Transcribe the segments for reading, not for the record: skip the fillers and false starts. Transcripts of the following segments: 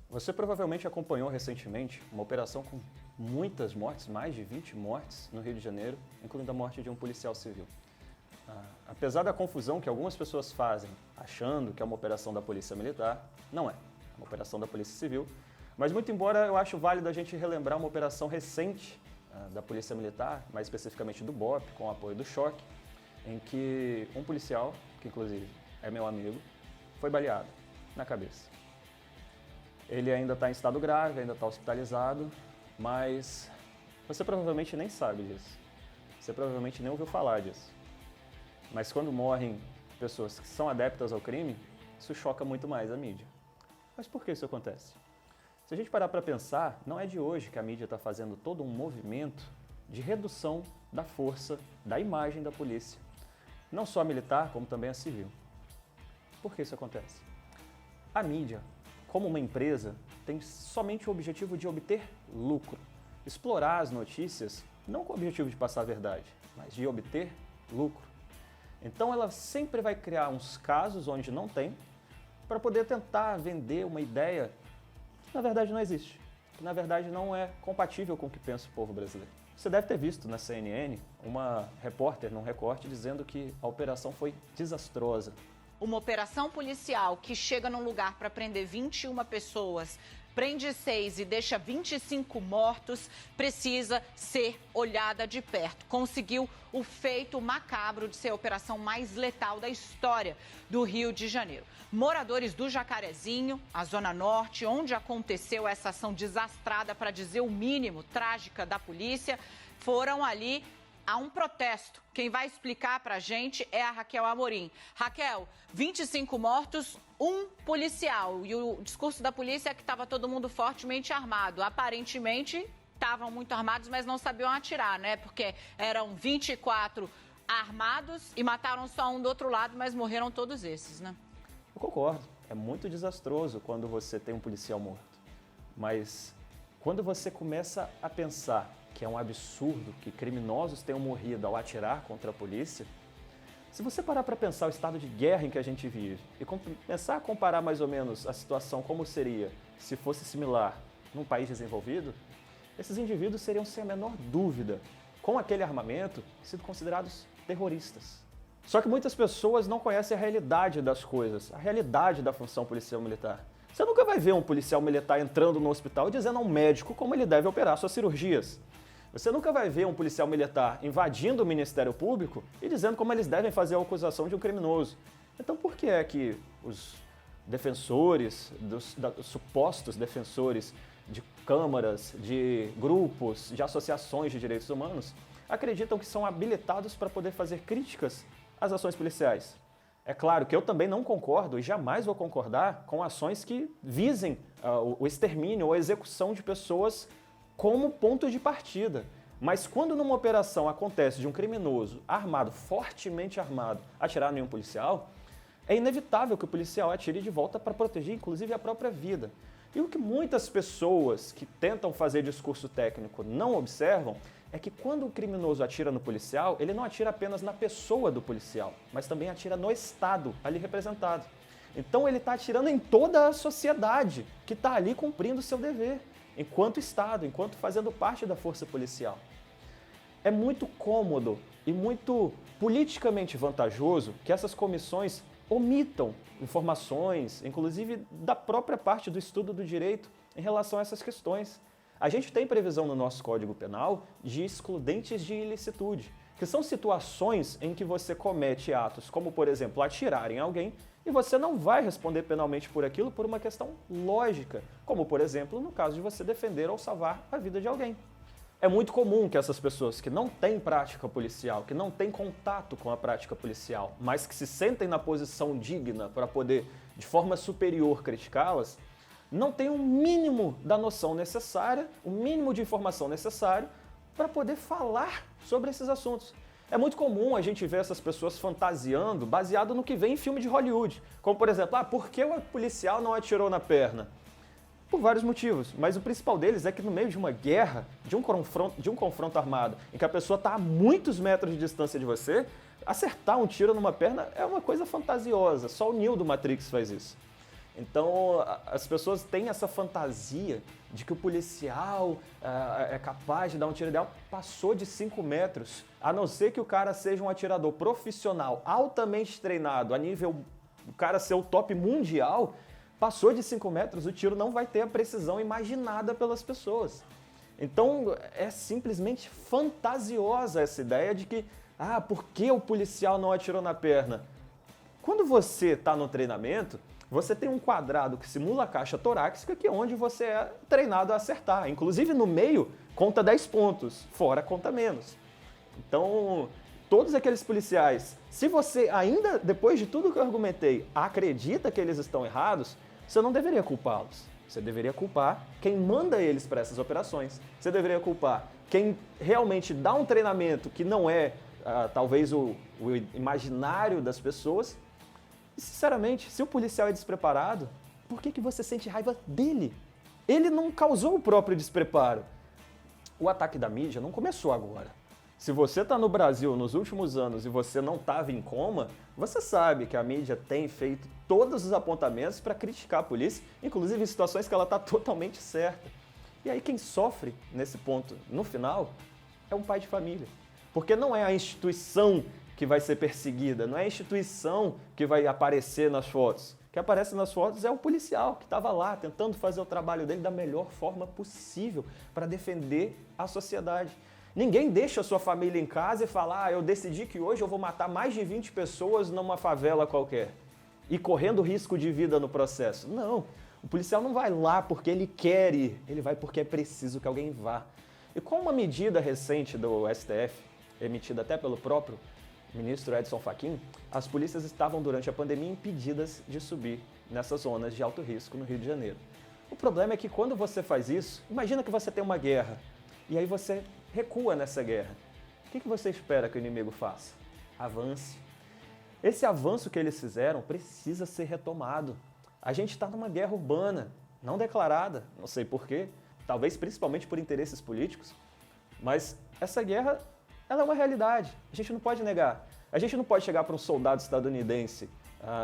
Você provavelmente acompanhou recentemente uma operação com muitas mortes, mais de 20 mortes no Rio de Janeiro, incluindo a morte de um policial civil. Apesar da confusão que algumas pessoas fazem, achando que é uma operação da Polícia Militar, não é. É uma operação da Polícia Civil. Mas muito embora eu acho válido a gente relembrar uma operação recente da Polícia Militar, mais especificamente do BOPE, com o apoio do Choque, em que um policial, que inclusive é meu amigo, foi baleado na cabeça. Ele ainda está em estado grave, ainda está hospitalizado, mas você provavelmente nem sabe disso. Você provavelmente nem ouviu falar disso. Mas quando morrem pessoas que são adeptas ao crime, isso choca muito mais a mídia. Mas por que isso acontece? Se a gente parar para pensar, não é de hoje que a mídia está fazendo todo um movimento de redução da força, da imagem da polícia. Não só a militar, como também a civil. Por que isso acontece? A mídia, como uma empresa, tem somente o objetivo de obter lucro. Explorar as notícias, não com o objetivo de passar a verdade, mas de obter lucro. Então ela sempre vai criar uns casos onde não tem, para poder tentar vender uma ideia que na verdade não existe, que na verdade não é compatível com o que pensa o povo brasileiro. Você deve ter visto na CNN uma repórter num recorte dizendo que a operação foi desastrosa. Uma operação policial que chega num lugar para prender 21 pessoas, prende 6 e deixa 25 mortos, precisa ser olhada de perto. Conseguiu o feito macabro de ser a operação mais letal da história do Rio de Janeiro. Moradores do Jacarezinho, a Zona Norte, onde aconteceu essa ação desastrada, para dizer o mínimo, trágica da polícia, foram ali a um protesto. Quem vai explicar pra gente é a Raquel Amorim. Raquel, 25 mortos, um policial. E o discurso da polícia é que estava todo mundo fortemente armado. Aparentemente, estavam muito armados, mas não sabiam atirar, né? Porque eram 24 armados e mataram só um do outro lado, mas morreram todos esses, né? Eu concordo. É muito desastroso quando você tem um policial morto. Mas quando você começa a pensar que é um absurdo que criminosos tenham morrido ao atirar contra a polícia, se você parar para pensar o estado de guerra em que a gente vive e começar a comparar mais ou menos a situação como seria se fosse similar num país desenvolvido, esses indivíduos seriam, sem a menor dúvida, com aquele armamento, sido considerados terroristas. Só que muitas pessoas não conhecem a realidade das coisas, a realidade da função policial militar. Você nunca vai ver um policial militar entrando no hospital e dizendo a um médico como ele deve operar suas cirurgias. Você nunca vai ver um policial militar invadindo o Ministério Público e dizendo como eles devem fazer a acusação de um criminoso. Então por que é que os defensores, os supostos defensores de câmaras, de grupos, de associações de direitos humanos, acreditam que são habilitados para poder fazer críticas às ações policiais? É claro que eu também não concordo e jamais vou concordar com ações que visem o extermínio ou a execução de pessoas como ponto de partida. Mas quando numa operação acontece de um criminoso armado, fortemente armado, atirar em um policial, é inevitável que o policial atire de volta para proteger, inclusive, a própria vida. E o que muitas pessoas que tentam fazer discurso técnico não observam é que quando o criminoso atira no policial, ele não atira apenas na pessoa do policial, mas também atira no Estado ali representado. Então ele está atirando em toda a sociedade que está ali cumprindo o seu dever, enquanto Estado, enquanto fazendo parte da força policial. É muito cômodo e muito politicamente vantajoso que essas comissões omitam informações, inclusive da própria parte do estudo do direito, em relação a essas questões. A gente tem previsão no nosso Código Penal de excludentes de ilicitude, que são situações em que você comete atos como, por exemplo, atirar em alguém e você não vai responder penalmente por aquilo por uma questão lógica, como, por exemplo, no caso de você defender ou salvar a vida de alguém. É muito comum que essas pessoas que não têm prática policial, que não têm contato com a prática policial, mas que se sentem na posição digna para poder, de forma superior, criticá-las, não tenham o mínimo da noção necessária, o mínimo de informação necessário para poder falar sobre esses assuntos. É muito comum a gente ver essas pessoas fantasiando baseado no que vem em filme de Hollywood. Como, por exemplo, por que o policial não atirou na perna? Por vários motivos, mas o principal deles é que no meio de uma guerra, de um confronto armado, em que a pessoa está a muitos metros de distância de você, acertar um tiro numa perna é uma coisa fantasiosa, só o Neo do Matrix faz isso. Então, as pessoas têm essa fantasia de que o policial é capaz de dar um tiro ideal. Passou de 5 metros, a não ser que o cara seja um atirador profissional, altamente treinado, a nível, o cara ser o top mundial, passou de 5 metros, o tiro não vai ter a precisão imaginada pelas pessoas. Então, é simplesmente fantasiosa essa ideia de que, por que o policial não atirou na perna? Quando você está no treinamento, você tem um quadrado que simula a caixa torácica, que é onde você é treinado a acertar. Inclusive, no meio, conta 10 pontos, fora conta menos. Então, todos aqueles policiais, se você ainda, depois de tudo que eu argumentei, acredita que eles estão errados, você não deveria culpá-los. Você deveria culpar quem manda eles para essas operações. Você deveria culpar quem realmente dá um treinamento que não é, talvez, o imaginário das pessoas. E, sinceramente, se o policial é despreparado, por que você sente raiva dele? Ele não causou o próprio despreparo. O ataque da mídia não começou agora. Se você está no Brasil nos últimos anos e você não estava em coma, você sabe que a mídia tem feito todos os apontamentos para criticar a polícia, inclusive em situações que ela está totalmente certa. E aí quem sofre nesse ponto, no final, é um pai de família. Porque não é a instituição que vai ser perseguida, não é a instituição que vai aparecer nas fotos. O que aparece nas fotos é o policial que estava lá tentando fazer o trabalho dele da melhor forma possível para defender a sociedade. Ninguém deixa a sua família em casa e fala, eu decidi que hoje eu vou matar mais de 20 pessoas numa favela qualquer e correndo risco de vida no processo. Não, o policial não vai lá porque ele quer ir, ele vai porque é preciso que alguém vá. E com uma medida recente do STF, emitida até pelo próprio ministro Edson Fachin, as polícias estavam durante a pandemia impedidas de subir nessas zonas de alto risco no Rio de Janeiro. O problema é que quando você faz isso, imagina que você tem uma guerra e aí você recua nessa guerra. O que você espera que o inimigo faça? Avance. Esse avanço que eles fizeram precisa ser retomado. A gente está numa guerra urbana, não declarada, não sei porquê, talvez principalmente por interesses políticos, mas essa guerra ela é uma realidade, a gente não pode negar. A gente não pode chegar para um soldado estadunidense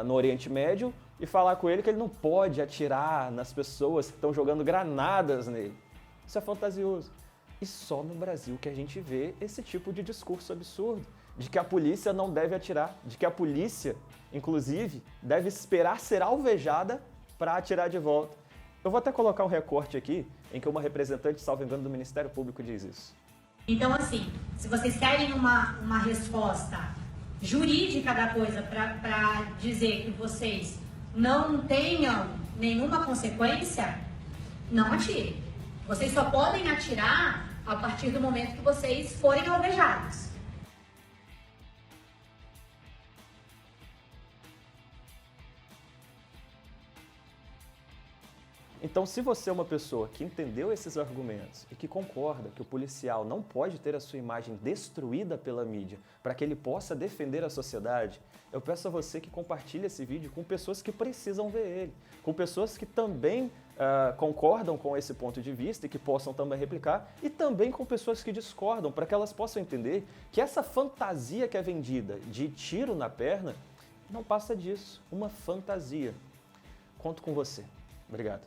no Oriente Médio e falar com ele que ele não pode atirar nas pessoas que estão jogando granadas nele. Isso é fantasioso. E só no Brasil que a gente vê esse tipo de discurso absurdo, de que a polícia não deve atirar, de que a polícia, inclusive, deve esperar ser alvejada para atirar de volta. Eu vou até colocar um recorte aqui em que uma representante, salvo engano, do Ministério Público diz isso. Então, assim, se vocês querem uma resposta jurídica da coisa para dizer que vocês não tenham nenhuma consequência, não atirem. Vocês só podem atirar a partir do momento que vocês forem alvejados. Então, se você é uma pessoa que entendeu esses argumentos e que concorda que o policial não pode ter a sua imagem destruída pela mídia para que ele possa defender a sociedade, eu peço a você que compartilhe esse vídeo com pessoas que precisam ver ele, com pessoas que também concordam com esse ponto de vista e que possam também replicar, e também com pessoas que discordam, para que elas possam entender que essa fantasia que é vendida de tiro na perna não passa disso, uma fantasia. Conto com você. Obrigado.